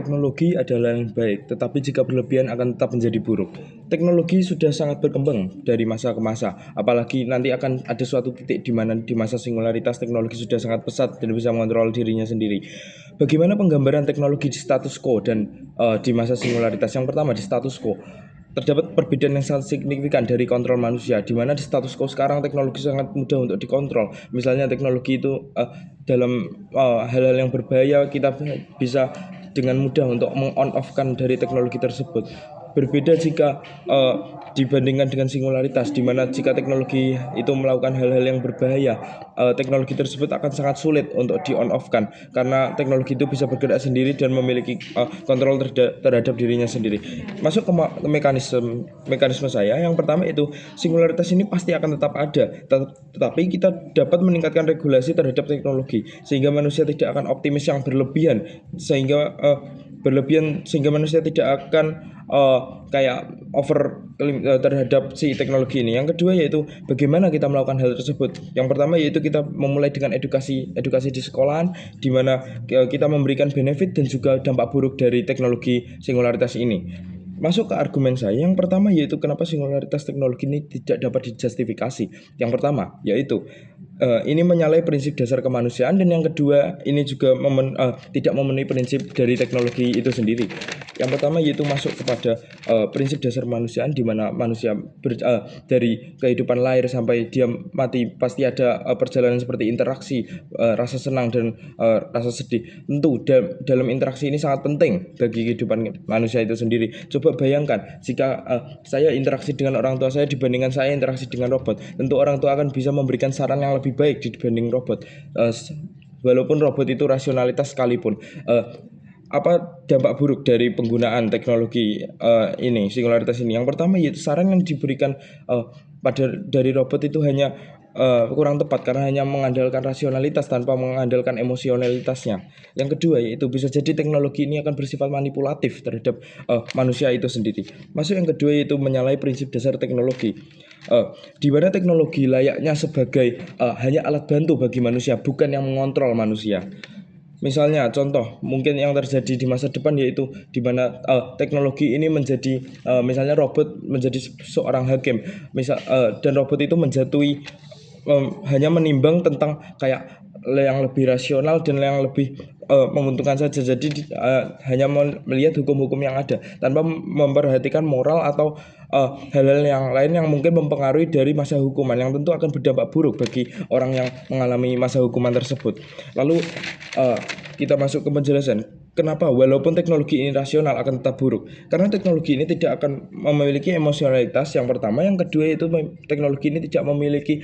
teknologi adalah yang baik, tetapi jika berlebihan akan tetap menjadi buruk. Teknologi sudah sangat berkembang dari masa ke masa, apalagi nanti akan ada suatu titik di mana di masa singularitas teknologi sudah sangat pesat dan bisa mengontrol dirinya sendiri. Bagaimana penggambaran teknologi di status quo dan di masa singularitas? Yang pertama di status quo. Terdapat perbedaan yang sangat signifikan dari kontrol manusia, di mana di status quo sekarang teknologi sangat mudah untuk dikontrol. Misalnya teknologi itu dalam hal-hal yang berbahaya kita bisa dengan mudah untuk meng-on-off-kan dari teknologi tersebut. Berbeda jika dibandingkan dengan singularitas, di mana jika teknologi itu melakukan hal-hal yang berbahaya, teknologi tersebut akan sangat sulit untuk di-on-off-kan karena teknologi itu bisa bergerak sendiri dan memiliki kontrol terhadap dirinya sendiri. Masuk ke mekanisme saya, yang pertama itu singularitas ini pasti akan tetap ada, tetapi kita dapat meningkatkan regulasi terhadap teknologi sehingga manusia tidak akan optimis yang berlebihan sehingga manusia tidak akan kayak over terhadap si teknologi ini. Yang kedua yaitu bagaimana kita melakukan hal tersebut. Yang pertama yaitu kita memulai dengan edukasi di sekolahan, di mana kita memberikan benefit dan juga dampak buruk dari teknologi singularitas ini. Masuk ke argumen saya, yang pertama yaitu kenapa singularitas teknologi ini tidak dapat dijustifikasi. Yang pertama yaitu ini menyalahi prinsip dasar kemanusiaan, dan yang kedua ini juga tidak memenuhi prinsip dari teknologi itu sendiri. Yang pertama yaitu masuk kepada prinsip dasar kemanusiaan, di mana manusia dari kehidupan lahir sampai dia mati pasti ada perjalanan seperti interaksi, rasa senang dan rasa sedih. Tentu dalam interaksi ini sangat penting bagi kehidupan manusia itu sendiri. Coba bayangkan jika saya interaksi dengan orang tua saya dibandingkan saya interaksi dengan robot. Tentu orang tua akan bisa memberikan saran yang lebih baik dibanding robot, walaupun robot itu rasionalitas sekalipun. Apa dampak buruk dari penggunaan teknologi ini, singularitas ini? Yang pertama yaitu saran yang diberikan dari robot itu hanya kurang tepat karena hanya mengandalkan rasionalitas tanpa mengandalkan emosionalitasnya. Yang kedua yaitu bisa jadi teknologi ini akan bersifat manipulatif terhadap manusia itu sendiri. Masuk yang kedua yaitu menyalahi prinsip dasar teknologi, di mana teknologi layaknya sebagai hanya alat bantu bagi manusia, bukan yang mengontrol manusia. Misalnya contoh mungkin yang terjadi di masa depan yaitu di mana teknologi ini menjadi misalnya robot menjadi seorang hakim, dan robot itu menjatuhi hanya menimbang tentang kayak yang lebih rasional dan yang lebih menguntungkan saja. Jadi hanya melihat hukum-hukum yang ada tanpa memperhatikan moral atau hal-hal yang lain yang mungkin mempengaruhi dari masa hukuman, yang tentu akan berdampak buruk bagi orang yang mengalami masa hukuman tersebut. Lalu kita masuk ke penjelasan kenapa walaupun teknologi ini rasional akan tetap buruk, karena teknologi ini tidak akan memiliki emosionalitas. Yang pertama, yang kedua itu teknologi ini tidak memiliki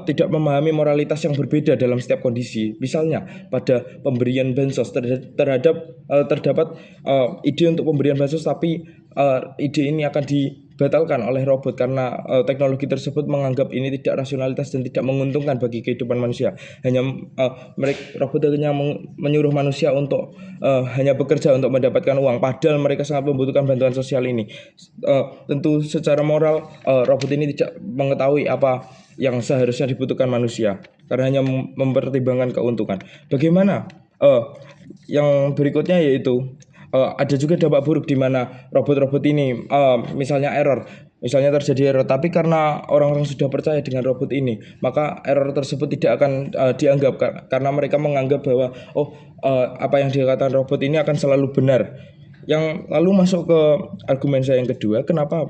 tidak memahami moralitas yang berbeda dalam setiap kondisi. Misalnya pada pemberian bansos terdapat ide untuk pemberian bansos, tapi ide ini akan dibatalkan oleh robot karena teknologi tersebut menganggap ini tidak rasionalitas dan tidak menguntungkan bagi kehidupan manusia. Hanya robot hanya menyuruh manusia untuk hanya bekerja untuk mendapatkan uang, padahal mereka sangat membutuhkan bantuan sosial ini. Tentu secara moral robot ini tidak mengetahui apa yang seharusnya dibutuhkan manusia karena hanya mempertimbangkan keuntungan. Bagaimana yang berikutnya yaitu ada juga dampak buruk di mana robot-robot ini misalnya terjadi error, tapi karena orang-orang sudah percaya dengan robot ini, maka error tersebut tidak akan dianggap karena mereka menganggap bahwa apa yang dikatakan robot ini akan selalu benar. Yang lalu masuk ke argumen saya yang kedua, kenapa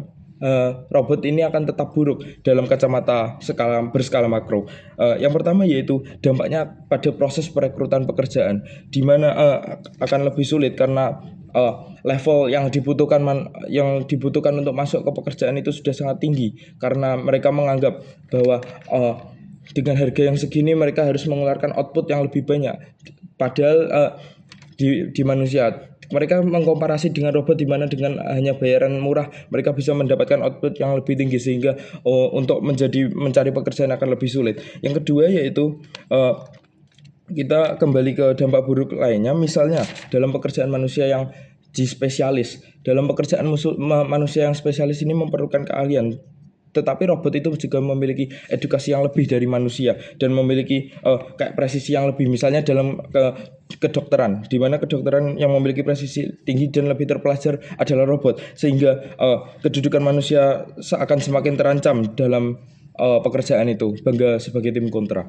robot ini akan tetap buruk dalam kacamata berskala makro. Yang pertama yaitu dampaknya pada proses perekrutan pekerjaan, di mana akan lebih sulit karena level yang dibutuhkan untuk masuk ke pekerjaan itu sudah sangat tinggi, karena mereka menganggap bahwa dengan harga yang segini mereka harus mengeluarkan output yang lebih banyak. Padahal di manusia mereka mengkomparasi dengan robot, di mana dengan hanya bayaran murah mereka bisa mendapatkan output yang lebih tinggi, sehingga untuk mencari pekerjaan akan lebih sulit. Yang kedua yaitu kita kembali ke dampak buruk lainnya, misalnya dalam pekerjaan manusia yang spesialis. Dalam pekerjaan manusia yang spesialis ini memerlukan keahlian. tetapi robot itu juga memiliki edukasi yang lebih dari manusia dan memiliki kayak presisi yang lebih, misalnya dalam kedokteran, di mana kedokteran yang memiliki presisi tinggi dan lebih terpelajar adalah robot, sehingga kedudukan manusia akan semakin terancam dalam pekerjaan itu. Bangga sebagai tim kontra.